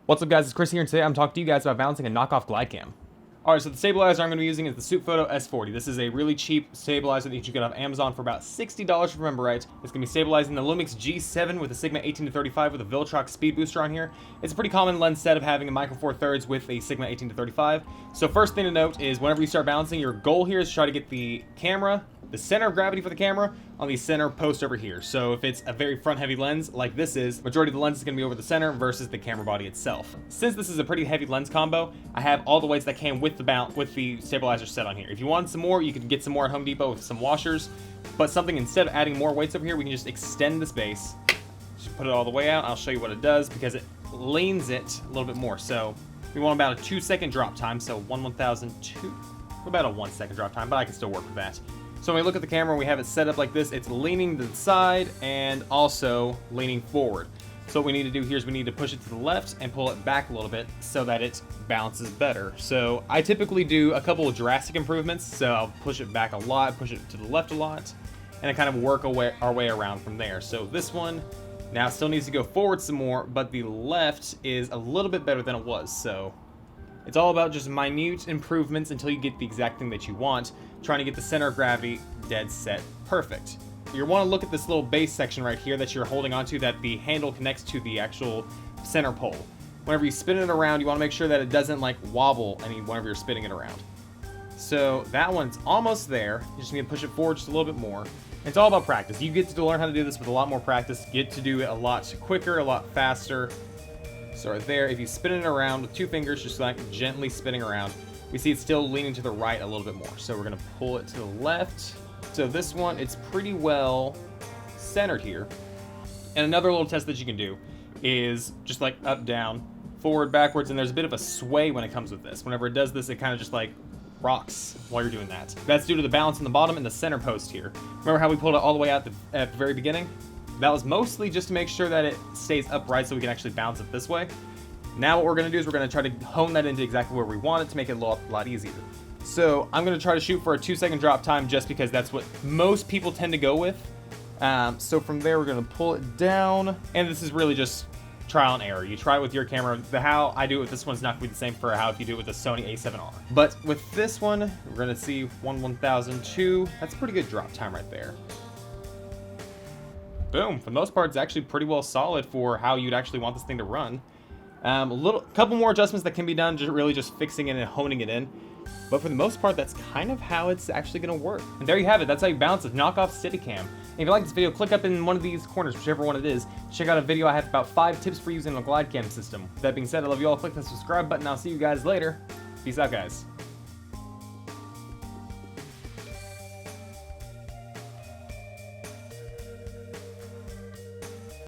What's up guys, it's Chris here, and today I'm talking to you guys about balancing a knockoff Glidecam. Alright, so the stabilizer I'm going to be using is the Sutefoto S40. This is a really cheap stabilizer that you can get off Amazon for about $60 if I remember right. It's going to be stabilizing the Lumix G7 with a Sigma 18-35 with a Viltrox speed booster on here. It's a pretty common lens setup having a micro four thirds with a Sigma 18-35. So first thing to note is whenever you start balancing, your goal here is to try to get the camera, the center of gravity for the camera, on the center post over here. So if it's a very front heavy lens like this is, majority of the lens is going to be over the center versus the camera body itself. Since this is a pretty heavy lens combo, I have all the weights that came with the stabilizer set on here. If you want some more, you can get some more at Home Depot with some washers, but something instead of adding more weights over here, we can just extend this base, just put it all the way out. I'll show you what it does because it leans it a little bit more. So we want about a 2-second drop time, so 1/1002, about a 1-second drop time, but I can still work with that. So when we look at the camera, we have it set up like this. It's leaning to the side and also leaning forward. So what we need to do here is we need to push it to the left and pull it back a little bit so that it balances better. So I typically do a couple of drastic improvements. So I'll push it back a lot, push it to the left a lot, and I kind of work our way around from there. So this one now still needs to go forward some more, but the left is a little bit better than it was. So it's all about just minute improvements until you get the exact thing that you want, trying to get the center of gravity dead set perfect. You want to look at this little base section right here that you're holding onto, that the handle connects to the actual center pole. Whenever you spin it around, you want to make sure that it doesn't like wobble whenever you're spinning it around. So that one's almost there. You just need to push it forward just a little bit more. It's all about practice. You get to learn how to do this with a lot more practice, get to do it a lot quicker, a lot faster. So right there, if you spin it around with 2 fingers, just like gently spinning around, we see it's still leaning to the right a little bit more. So we're going to pull it to the left. So this one, it's pretty well centered here. And another little test that you can do is just like up, down, forward, backwards, and there's a bit of a sway when it comes with this. Whenever it does this, it kind of just like rocks while you're doing that. That's due to the balance in the bottom and the center post here. Remember how we pulled it all the way out at the very beginning? That was mostly just to make sure that it stays upright so we can actually bounce it this way. Now what we're going to do is we're going to try to hone that into exactly where we want it to make it a lot easier. So I'm going to try to shoot for a 2-second drop time just because that's what most people tend to go with. So from there we're going to pull it down, and this is really just trial and error. You try it with your camera. How I do it with this one's not going to be the same for how if you do it with the Sony A7R. But with this one, we're going to see 1/1002. That's a pretty good drop time right there. Boom. For the most part, it's actually pretty well solid for how you'd actually want this thing to run. Couple more adjustments that can be done, just fixing it and honing it in. But for the most part, that's kind of how it's actually going to work. And there you have it. That's how you balance a knockoff Steadicam. And if you like this video, click up in one of these corners, whichever one it is. Check out a video. I have about 5 tips for using a Glidecam system. With that being said, I love you all. Click the subscribe button. I'll see you guys later. Peace out, guys.